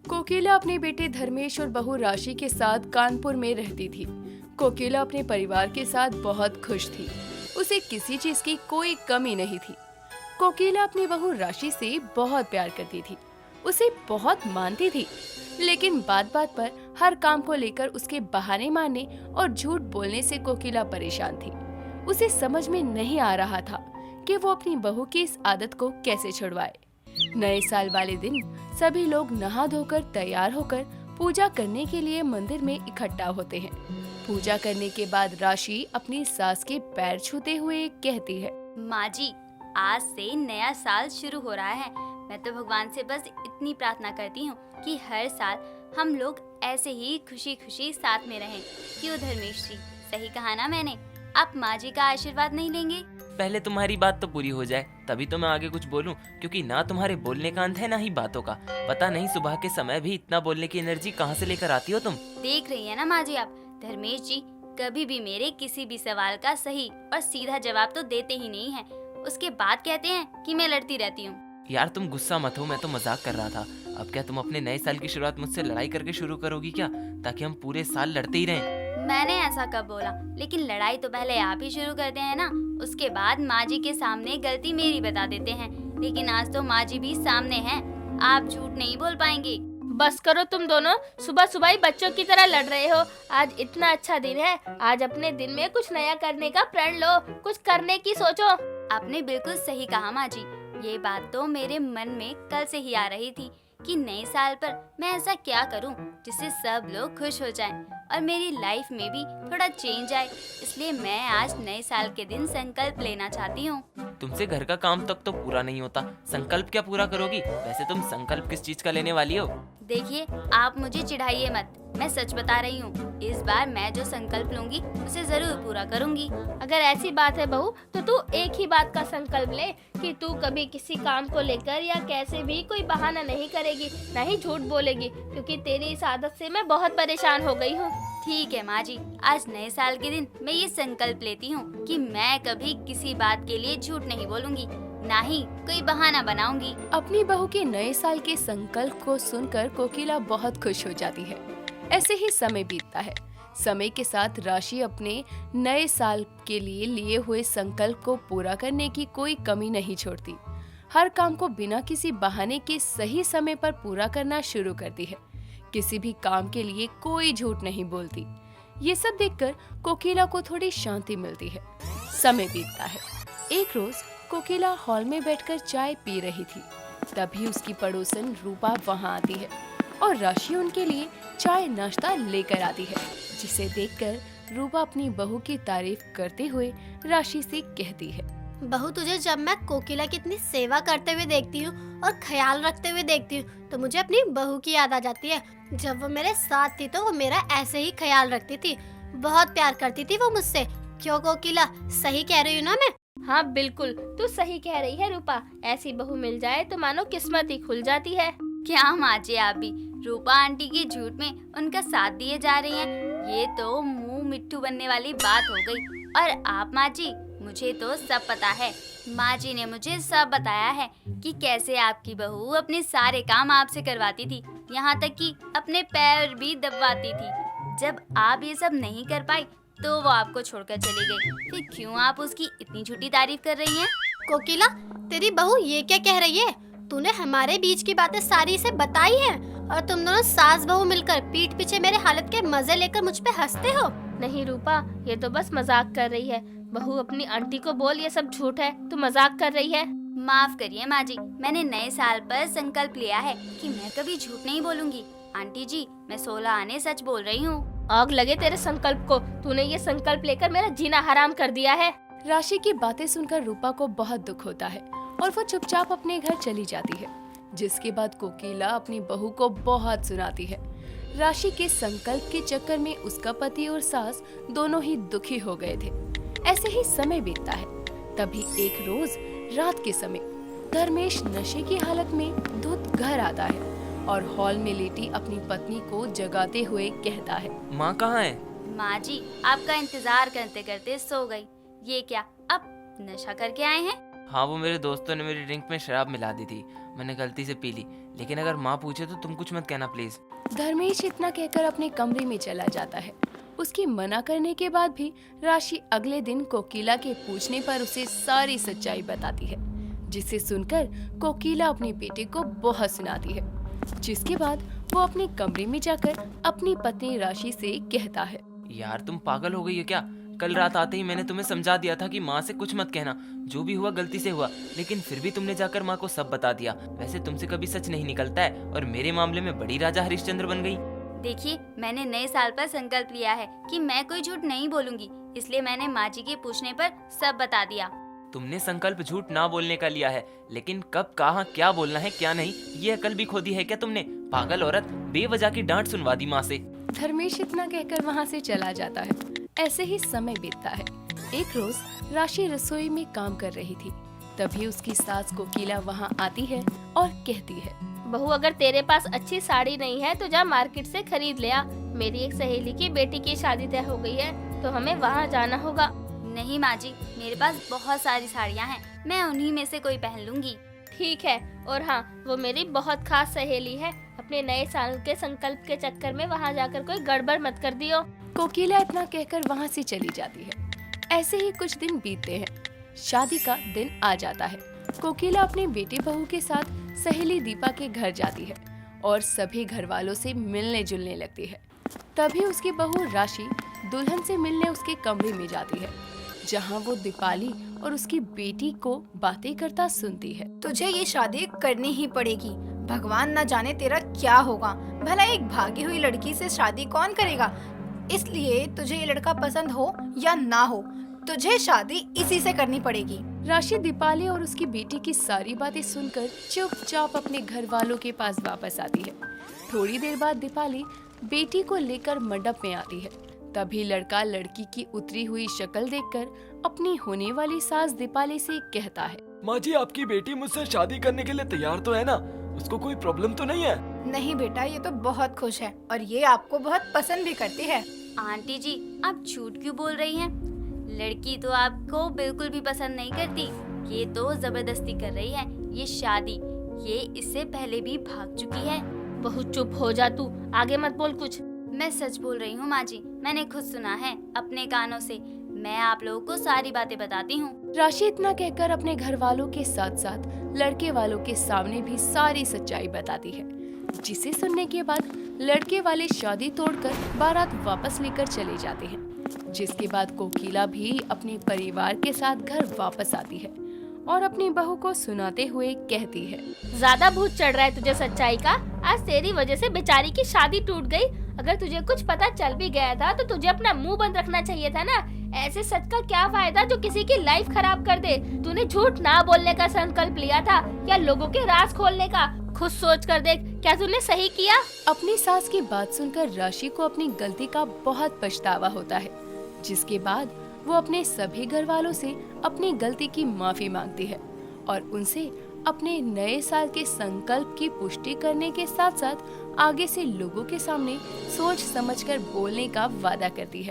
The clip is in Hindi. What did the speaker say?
कोकिला अपने बेटे धर्मेश और बहू राशि के साथ कानपुर में रहती थी। कोकिला अपने परिवार के साथ बहुत खुश थी। उसे किसी चीज की कोई कमी नहीं थी। कोकिला अपनी बहू राशि से बहुत प्यार करती थी, उसे बहुत मानती थी, लेकिन बात बात पर हर काम को लेकर उसके बहाने मारने और झूठ बोलने से कोकिला परेशान थी। उसे समझ में नहीं आ रहा था कि वो अपनी बहू की इस आदत को कैसे छुड़वाए। नए साल वाले दिन सभी लोग नहा धोकर तैयार होकर पूजा करने के लिए मंदिर में इकट्ठा होते हैं। पूजा करने के बाद राशि अपनी सास के पैर छूते हुए कहती है, माँ जी, आज से नया साल शुरू हो रहा है। मैं तो भगवान से बस इतनी प्रार्थना करती हूँ कि हर साल हम लोग ऐसे ही खुशी खुशी साथ में रहें। क्यों धर्मेश जी, सही कहा ना मैंने? आप माँ जी का आशीर्वाद नहीं लेंगे? पहले तुम्हारी बात तो पूरी हो जाए, तभी तो मैं आगे कुछ बोलूं, क्योंकि ना तुम्हारे बोलने का अंत है ना ही बातों का। पता नहीं सुबह के समय भी इतना बोलने की एनर्जी कहाँ से लेकर आती हो तुम। देख रही है ना माँ जी आप, धर्मेश जी कभी भी मेरे किसी भी सवाल का सही और सीधा जवाब तो देते ही नहीं है। उसके बाद कहते हैं कि मैं लड़ती रहती हूँ। यार तुम गुस्सा मत हो, मैं तो मजाक कर रहा था। अब क्या तुम अपने नए साल की शुरुआत मुझसे लड़ाई करके शुरू करोगी क्या, ताकि हम पूरे साल लड़ते ही रहें? मैंने ऐसा कब बोला? लेकिन लड़ाई तो पहले आप ही शुरू करते हैं ना, उसके बाद माँ जी के सामने गलती मेरी बता देते हैं। लेकिन आज तो माँ जी भी सामने हैं, आप झूठ नहीं बोल पाएंगे। बस करो तुम दोनों, सुबह सुबह ही बच्चों की तरह लड़ रहे हो। आज इतना अच्छा दिन है, आज अपने दिन में कुछ नया करने का प्रण लो, कुछ करने की सोचो। आपने बिल्कुल सही कहा माँ जी, ये बात तो मेरे मन में कल से ही आ रही थी कि नए साल पर मैं ऐसा क्या करूं जिससे सब लोग खुश हो जाएं और मेरी लाइफ में भी थोड़ा चेंज आए। इसलिए मैं आज नए साल के दिन संकल्प लेना चाहती हूँ। तुमसे घर का काम तक तो पूरा नहीं होता, संकल्प क्या पूरा करोगी? वैसे तुम संकल्प किस चीज का लेने वाली हो? देखिए, आप मुझे चिढ़ाइए मत, मैं सच बता रही हूँ। इस बार मैं जो संकल्प लूंगी उसे जरूर पूरा करूंगी। अगर ऐसी बात है बहू, तो तू एक ही बात का संकल्प ले कि तू कभी किसी काम को लेकर या कैसे भी कोई बहाना नहीं करेगी, न ही झूठ बोलेगी, क्योंकि तेरी इस आदत से मैं बहुत परेशान हो गई हूँ। ठीक है माँ जी, आज नए साल के दिन मैं ये संकल्प लेती हूँ कि मैं कभी किसी बात के लिए झूठ नहीं बोलूंगी, ना ही कोई बहाना बनाऊंगी। अपनी बहू के नए साल के संकल्प को सुनकर कोकिला बहुत खुश हो जाती है। ऐसे ही समय बीतता है। समय के साथ राशि अपने नए साल के लिए हुए संकल्प को पूरा करने की कोई कमी नहीं छोड़ती। हर काम को बिना किसी बहाने के सही समय पर पूरा करना शुरू करती है। किसी भी काम के लिए कोई झूठ नहीं बोलती। ये सब देखकर कोकिला को थोड़ी शांति मिलती है। समय बीतता है। एक रोज कोकिला हॉल में बैठकर चाय पी रही थी। तभी उसकी पड़ोसन रूपा वहां आती है और राशि उनके लिए चाय नाश्ता लेकर आती है, जिसे देखकर रूपा अपनी बहू की तारीफ करते हुए राशि से कहती है, बहू, तुझे जब मैं कोकिला की इतनी सेवा करते हुए देखती हूँ और ख्याल रखते हुए देखती हूँ तो मुझे अपनी बहू की याद आ जाती है। जब वो मेरे साथ थी तो वो मेरा ऐसे ही ख्याल रखती थी, बहुत प्यार करती थी वो मुझसे। क्यों कोकिला, सही कह रही हूँ ना मैं? हाँ बिल्कुल, तू सही कह रही है रूपा। ऐसी बहू मिल जाए तो मानो किस्मत ही खुल जाती है। क्या माँ जी, आप भी रूपा आंटी के झूठ में उनका साथ दिए जा रही हैं? ये तो मुंह मिट्ठू बनने वाली बात हो गई। और आप माँ जी, मुझे तो सब पता है। माँ जी ने मुझे सब बताया है कि कैसे आपकी बहू अपने सारे काम आपसे करवाती थी, यहाँ तक कि अपने पैर भी दबवाती थी। जब आप ये सब नहीं कर पाई तो वो आपको छोड़कर चली गई। फिर क्यों आप उसकी इतनी झूठी तारीफ कर रही हैं? कोकिला, तेरी बहू ये क्या कह रही है? तूने हमारे बीच की बातें सारी इसे बताई हैं और तुम दोनों सास बहू मिलकर पीठ पीछे मेरे हालत के मजे लेकर मुझ पे हंसते हो। नहीं रूपा, ये तो बस मजाक कर रही है। बहू अपनी आंटी को बोल ये सब झूठ है, तू मजाक कर रही है। माफ करिए माँ जी, मैंने नए साल पर संकल्प लिया है कि मैं कभी झूठ नहीं बोलूंगी। आंटी जी, मैं 16 आने सच बोल रही हूँ। आग लगे तेरे संकल्प को, तूने ये संकल्प लेकर मेरा जीना हराम कर दिया है। राशि की बातें सुनकर रूपा को बहुत दुख होता है और वो चुपचाप अपने घर चली जाती है। जिसके बाद कोकिला अपनी बहू को बहुत सुनाती है। राशि के संकल्प के चक्कर में उसका पति और सास दोनों ही दुखी हो गए थे। ऐसे ही समय बीतता है। तभी एक रोज रात के समय धर्मेश नशे की हालत में धुत घर आता है और हॉल में लेटी अपनी पत्नी को जगाते हुए कहता है, माँ कहाँ है? माँ जी, आपका इंतजार करते करते सो गई। ये क्या, अब नशा करके आए हैं? हाँ, वो मेरे दोस्तों ने मेरी ड्रिंक में शराब मिला दी थी, मैंने गलती से पी ली। लेकिन अगर माँ पूछे तो तुम कुछ मत कहना प्लीज। धर्मेश इतना कहकर अपने कमरे में चला जाता है। उसकी मना करने के बाद भी राशि अगले दिन कोकिला के पूछने पर उसे सारी सच्चाई बताती है, जिसे सुनकर कोकिला अपने बेटे को बहुत सुनाती है। जिसके बाद वो अपने कमरे में जाकर अपनी पत्नी राशि से कहता है, यार तुम पागल हो गई हो क्या? कल रात आते ही मैंने तुम्हें समझा दिया था कि माँ से कुछ मत कहना, जो भी हुआ गलती से हुआ, लेकिन फिर भी तुमने जाकर माँ को सब बता दिया। वैसे तुमसे कभी सच नहीं निकलता है और मेरे मामले में बड़ी राजा हरिश्चंद्र बन गई। देखिए, मैंने नए साल पर संकल्प लिया है कि मैं कोई झूठ नहीं बोलूंगी, इसलिए मैंने माँ जी के पूछने पर सब बता दिया। तुमने संकल्प झूठ ना बोलने का लिया है, लेकिन कब कहाँ क्या बोलना है क्या नहीं, ये अकल भी खो दी है क्या तुमने? पागल औरत, बेवजह की डांट सुनवा दी माँ से। धर्मेश इतना कहकर वहाँ से चला जाता है। ऐसे ही समय बीतता है। एक रोज राशि रसोई में काम कर रही थी, तभी उसकी सास कोकिला वहाँ आती है और कहती है, बहू, अगर तेरे पास अच्छी साड़ी नहीं है तो जा मार्केट से खरीद ले आ। मेरी एक सहेली की बेटी की शादी तय हो गई है, तो हमें वहाँ जाना होगा। नहीं माँ जी, मेरे पास बहुत सारी साड़ियाँ हैं, मैं उन्हीं में से कोई पहन लूंगी। ठीक है, और हाँ, वो मेरी बहुत खास सहेली है। अपने नए साल के संकल्प के चक्कर में वहाँ जाकर कोई गड़बड़ मत कर दियो। कोकिला इतना कहकर वहाँ से चली जाती है। ऐसे ही कुछ दिन बीतते हैं। शादी का दिन आ जाता है। कोकिला अपने बेटे बहू के साथ सहेली दीपा के घर जाती है और सभी घर वालों से मिलने जुलने लगती है। तभी उसकी बहू राशि दुल्हन से मिलने उसके कमरे में जाती है, जहाँ वो दीपाली और उसकी बेटी को बातें करता सुनती है। तुझे ये शादी करनी ही पड़ेगी, भगवान न जाने तेरा क्या होगा। भला एक भागी हुई लड़की से शादी कौन करेगा? इसलिए तुझे ये लड़का पसंद हो या ना हो, तुझे शादी इसी से करनी पड़ेगी। राशि दीपाली और उसकी बेटी की सारी बातें सुनकर चुपचाप अपने घर वालों के पास वापस आती है। थोड़ी देर बाद दीपाली बेटी को लेकर मंडप में आती है। तभी लड़का लड़की की उतरी हुई शक्ल देखकर अपनी होने वाली सास दीपाली से कहता है, माँ जी, आपकी बेटी मुझसे शादी करने के लिए तैयार तो है ना? उसको कोई प्रॉब्लम तो नहीं है? नहीं बेटा, ये तो बहुत खुश है और ये आपको बहुत पसंद भी करती है। आंटी जी, आप झूठ क्यों बोल रही हैं? लड़की तो आपको बिल्कुल भी पसंद नहीं करती, ये तो जबरदस्ती कर रही है। ये शादी, ये इससे पहले भी भाग चुकी है। बहू चुप हो जा, तू आगे मत बोल कुछ। मैं सच बोल रही हूँ माँ जी, मैंने खुद सुना है अपने कानों से। मैं आप लोगों को सारी बातें बताती हूँ। राशि इतना कहकर अपने घर वालों के साथ साथ लड़के वालों के सामने भी सारी सच्चाई बताती है, जिसे सुनने के बाद लड़के वाले शादी तोड़कर बारात वापस लेकर चले जाते हैं। जिसके बाद कोकिला भी अपने परिवार के साथ घर वापस आती है और अपनी बहू को सुनाते हुए कहती है, ज्यादा भूत चढ़ रहा है तुझे सच्चाई का। आज तेरी वजह से बेचारी की शादी टूट गई। अगर तुझे कुछ पता चल भी गया था तो तुझे अपना मुंह बंद रखना चाहिए था ना। ऐसे सच का क्या फायदा जो किसी की लाइफ खराब कर दे। तूने झूठ ना बोलने का संकल्प लिया था या लोगों के राज खोलने का? खुद सोच कर देख, क्या तूने सही किया? अपनी सास की बात सुनकर राशि को अपनी गलती का बहुत पछतावा होता है, जिसके बाद वो अपने सभी घर वालों से अपनी गलती की माफी मांगती है और उनसे अपने नए साल के संकल्प की पुष्टि करने के साथ साथ आगे से लोगों के सामने सोच समझकर बोलने का वादा करती है।